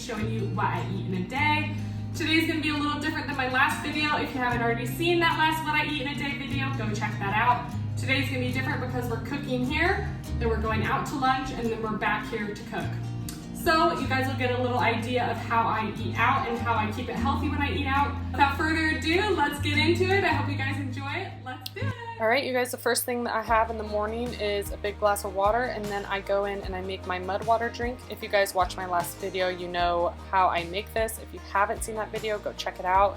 showing you what I eat in a day. Today's gonna be a little different than my last video. If you haven't already seen that last what I eat in a day video, go check that out. Today's gonna be different because we're cooking here, then we're going out to lunch, and then we're back here to cook. So you guys will get a little idea of how I eat out and how I keep it healthy when I eat out. Without further ado, let's get into it. I hope you guys enjoy it. Let's do it. All right, you guys, the first thing that I have in the morning is a big glass of water, and then I go in and I make my mud water drink. If you guys watched my last video, you know how I make this. If you haven't seen that video, go check it out.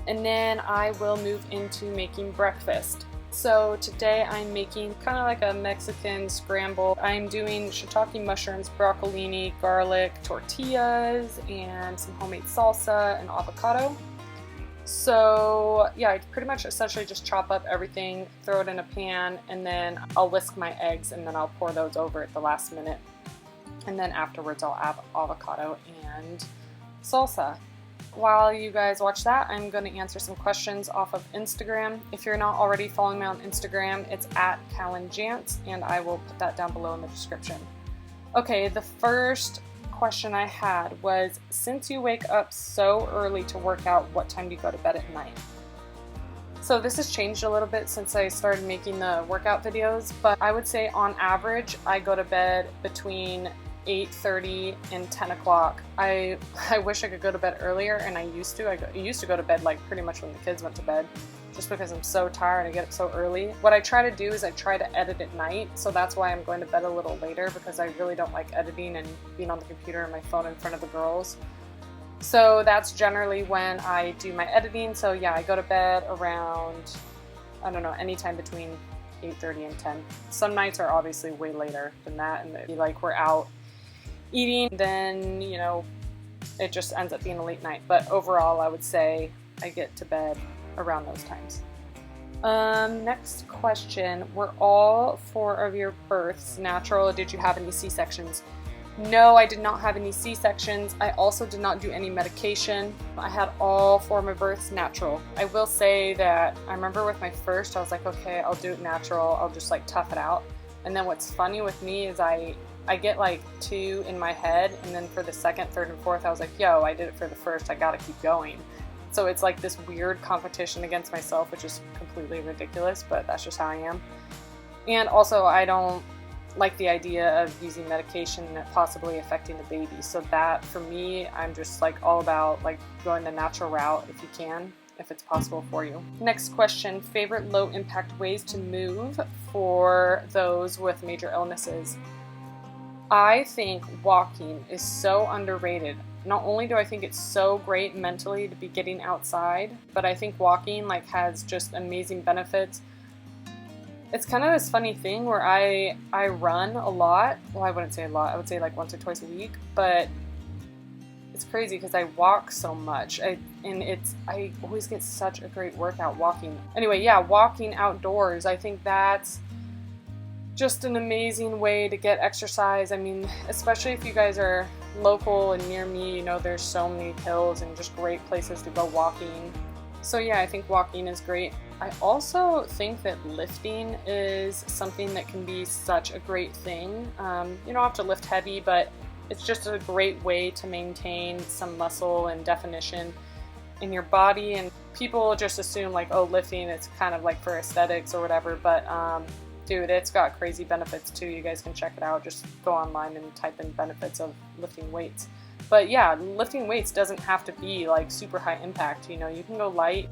And then I will move into making breakfast. So today I'm making kind of like a Mexican scramble. I'm doing shiitake mushrooms, broccolini, garlic, tortillas, and some homemade salsa and avocado. So yeah, I pretty much essentially just chop up everything, throw it in a pan, and then I'll whisk my eggs and then I'll pour those over at the last minute. And then afterwards I'll add avocado and salsa. While you guys watch that, I'm going to answer some questions off of Instagram. If you're not already following me on Instagram, it's @CallanJance, and I will put that down below in the description. Okay, the first question I had was, since you wake up so early to work out, what time do you go to bed at night? So this has changed a little bit since I started making the workout videos, but I would say on average I go to bed between 8:30 and 10 o'clock. I wish I could go to bed earlier, and I used to. I used to go to bed like pretty much when the kids went to bed, just because I'm so tired. I get up so early. What I try to do is I try to edit at night, so that's why I'm going to bed a little later, because I really don't like editing and being on the computer and my phone in front of the girls. So that's generally when I do my editing. So yeah, I go to bed around, I don't know, anytime between 8:30 and 10. Some nights are obviously way later than that, and it'd be like we're out eating, then, you know, it just ends up being a late night. But overall, I would say I get to bed around those times. Next question, were all 4 of your births natural, or did you have any C-sections? No, I did not have any C-sections. I also did not do any medication. I had all 4 of my births natural. I will say that I remember with my first, I was like, okay, I'll do it natural. I'll just like tough it out. And then what's funny with me is I get like 2 in my head, and then for the second, third, and fourth, I was like, yo, I did it for the first, I gotta keep going. So it's like this weird competition against myself, which is completely ridiculous, but that's just how I am. And also, I don't like the idea of using medication and it possibly affecting the baby. So that, for me, I'm just like all about like going the natural route if you can, if it's possible for you. Next question, favorite low impact ways to move for those with major illnesses? I think walking is so underrated. Not only do I think it's so great mentally to be getting outside, but I think walking like has just amazing benefits. It's kind of this funny thing where I run a lot. Well, I wouldn't say a lot. I would say like once or twice a week, but it's crazy because I walk so much. I always get such a great workout walking. Anyway, yeah, walking outdoors, I think that's just an amazing way to get exercise. I mean, especially if you guys are local and near me, you know, there's so many hills and just great places to go walking. So yeah, I think walking is great. I also think that lifting is something that can be such a great thing. You don't have to lift heavy, but it's just a great way to maintain some muscle and definition in your body. And people just assume like, oh, lifting, it's kind of like for aesthetics or whatever, but dude, it's got crazy benefits too. You guys can check it out. Just go online and type in benefits of lifting weights. But yeah, lifting weights doesn't have to be like super high impact. You know, you can go light.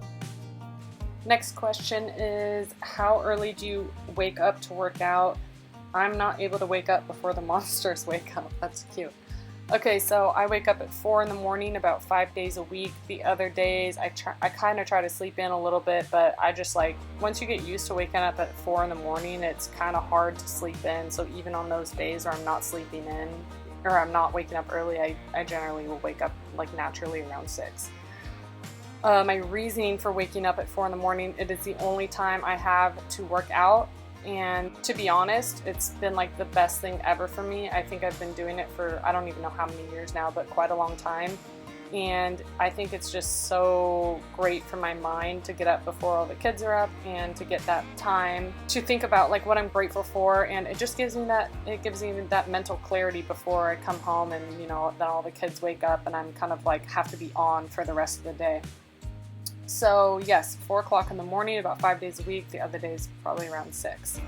Next question is, how early do you wake up to work out? I'm not able to wake up before the monsters wake up. That's cute. Okay, so I wake up at 4 in the morning about 5 days a week. The other days I kind of try to sleep in a little bit, but I just like, once you get used to waking up at 4 in the morning, it's kind of hard to sleep in. So even on those days where I'm not sleeping in, or I'm not waking up early, I generally will wake up like naturally around 6. My reasoning for waking up at 4 in the morning, it is the only time I have to work out. And to be honest, it's been like the best thing ever for me. I think I've been doing it for, I don't even know how many years now, but quite a long time. and I think it's just so great for my mind to get up before all the kids are up and to get that time to think about like what I'm grateful for, and it just gives me that mental clarity before I come home and, you know, then all the kids wake up and I'm kind of like have to be on for the rest of the day. So yes, 4 o'clock in the morning, about 5 days a week. The other days probably around 6.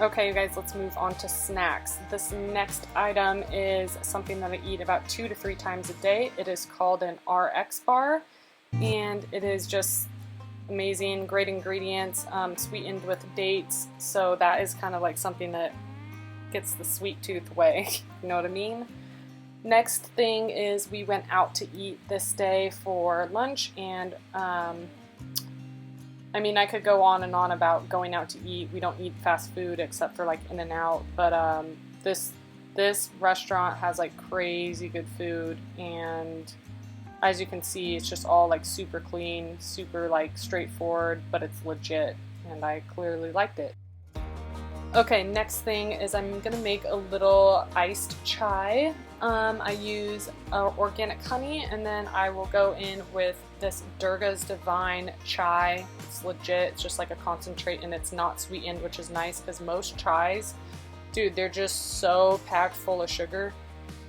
Okay, you guys, let's move on to snacks. This next item is something that I eat about 2 to 3 times a day. It is called an RX bar, and it is just amazing, great ingredients, sweetened with dates. So that is kind of like something that gets the sweet tooth away, you know what I mean? Next thing is we went out to eat this day for lunch, and I mean, I could go on and on about going out to eat. We don't eat fast food except for like In-N-Out, but this restaurant has like crazy good food, and as you can see, it's just all like super clean, super like straightforward, but it's legit, and I clearly liked it. Okay, next thing is I'm gonna make a little iced chai. I use organic honey, and then I will go in with this Durga's Divine chai. It's legit, it's just like a concentrate, and it's not sweetened, which is nice because most chais, dude, they're just so packed full of sugar,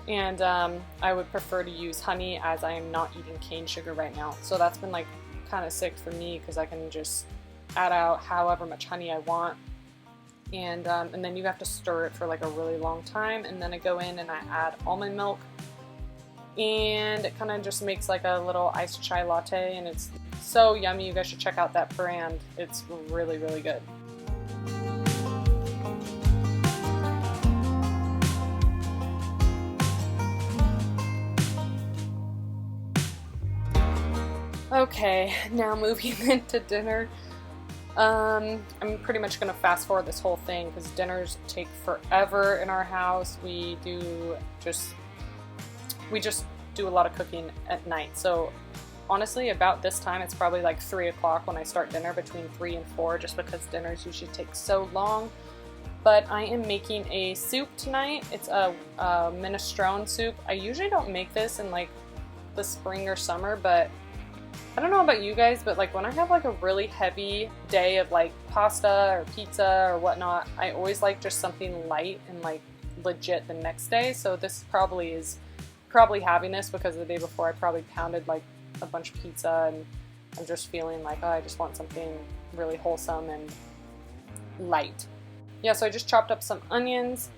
and I would prefer to use honey as I am not eating cane sugar right now. So that's been like kind of sick for me because I can just add out however much honey I want. And then you have to stir it for like a really long time, and then I go in and I add almond milk, and it kind of just makes like a little iced chai latte, and it's so yummy. You guys should check out that brand. It's really, really good. Okay, now moving into dinner. I'm pretty much going to fast forward this whole thing because dinners take forever in our house. We just do a lot of cooking at night. So honestly, about this time, it's probably like 3 o'clock when I start dinner, between 3 and 4, just because dinners usually take so long. But I am making a soup tonight. It's a minestrone soup. I usually don't make this in like the spring or summer, but I don't know about you guys, but like when I have like a really heavy day of like pasta or pizza or whatnot, I always like just something light and like legit the next day. So this is probably having this because the day before I probably pounded like a bunch of pizza, and I'm just feeling like, oh, I just want something really wholesome and light. Yeah, so I just chopped up some onions,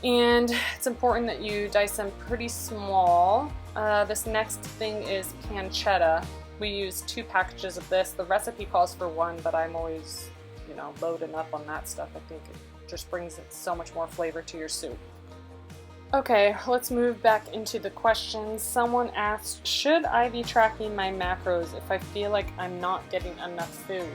and it's important that you dice them pretty small. This next thing is pancetta. We use 2 packages of this. The recipe calls for 1, but I'm always, you know, loading up on that stuff. I think it just brings it so much more flavor to your soup. Okay, let's move back into the questions. Someone asked, should I be tracking my macros if I feel like I'm not getting enough food?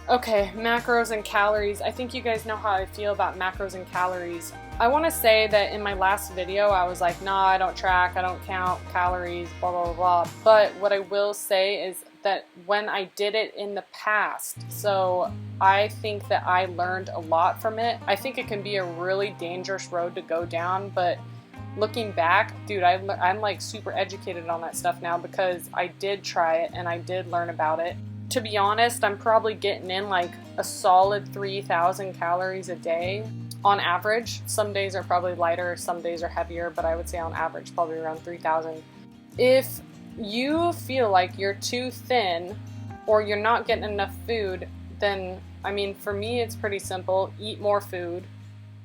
Okay, macros and calories. I think you guys know how I feel about macros and calories. I want to say that in my last video, I was like, nah, I don't track, I don't count calories, blah, blah, blah, blah. But what I will say is that when I did it in the past, so I think that I learned a lot from it. I think it can be a really dangerous road to go down, but looking back, dude, I'm like super educated on that stuff now because I did try it and I did learn about it. To be honest, I'm probably getting in like a solid 3,000 calories a day on average. Some days are probably lighter, some days are heavier, but I would say on average probably around 3,000. If you feel like you're too thin or you're not getting enough food, then, I mean, for me it's pretty simple. Eat more food,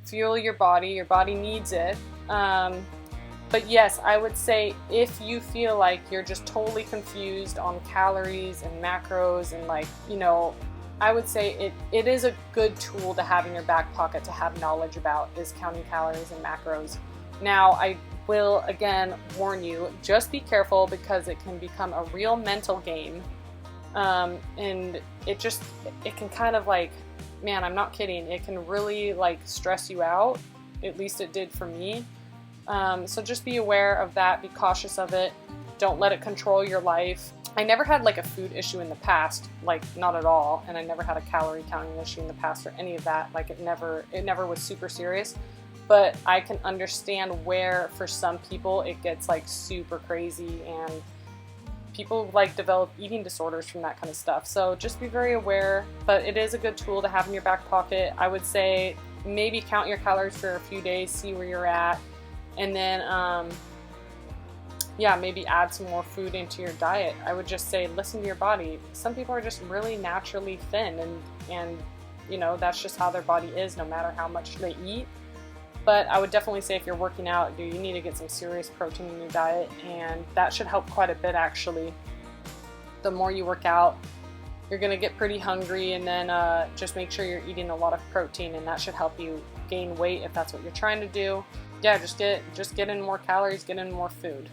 fuel your body needs it. But yes, I would say if you feel like you're just totally confused on calories and macros and like, you know, I would say it is a good tool to have in your back pocket to have knowledge about, is counting calories and macros. Now, I will again warn you, just be careful because it can become a real mental game. And it can kind of like, man, I'm not kidding, it can really like stress you out. At least it did for me. So just be aware of that, be cautious of it. Don't let it control your life. I never had like a food issue in the past, like not at all, and I never had a calorie counting issue in the past or any of that. Like it never was super serious. But I can understand where for some people it gets like super crazy, and people like develop eating disorders from that kind of stuff. So just be very aware, but it is a good tool to have in your back pocket. I would say maybe count your calories for a few days, see where you're at, and then yeah, maybe add some more food into your diet. I would just say listen to your body. Some people are just really naturally thin, and you know, that's just how their body is no matter how much they eat. But I would definitely say if you're working out, you need to get some serious protein in your diet, and that should help quite a bit actually. The more you work out, you're gonna get pretty hungry, and then just make sure you're eating a lot of protein, and that should help you gain weight if that's what you're trying to do. Yeah, just get in more calories, get in more food.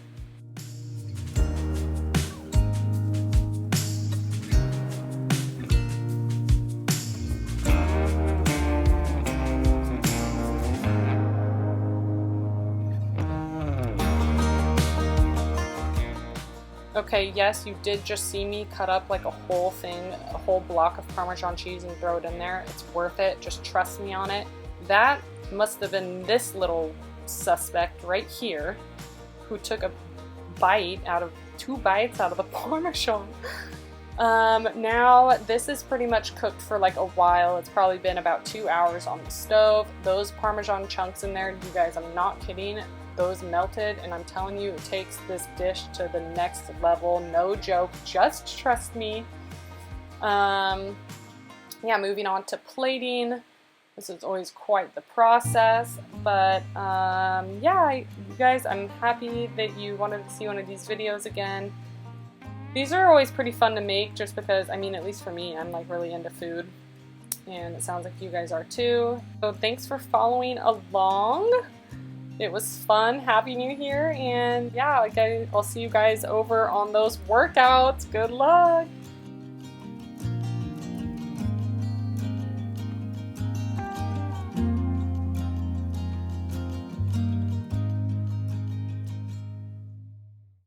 Okay, yes, you did just see me cut up like a whole block of Parmesan cheese and throw it in there. It's worth it, just trust me on it. That must have been this little suspect right here who took a bite out of 2 bites out of the Parmesan. Now this is pretty much cooked for like a while. It's probably been about 2 hours on the stove. Those Parmesan chunks in there, you guys, I'm not kidding. Those melted, and I'm telling you, it takes this dish to the next level. No joke, just trust me. Yeah, moving on to plating. This is always quite the process, but yeah, you guys, I'm happy that you wanted to see one of these videos again. These are always pretty fun to make just because, I mean, at least for me, I'm like really into food, and it sounds like you guys are too. So thanks for following along. It was fun having you here, and yeah, I'll see you guys over on those workouts. Good luck!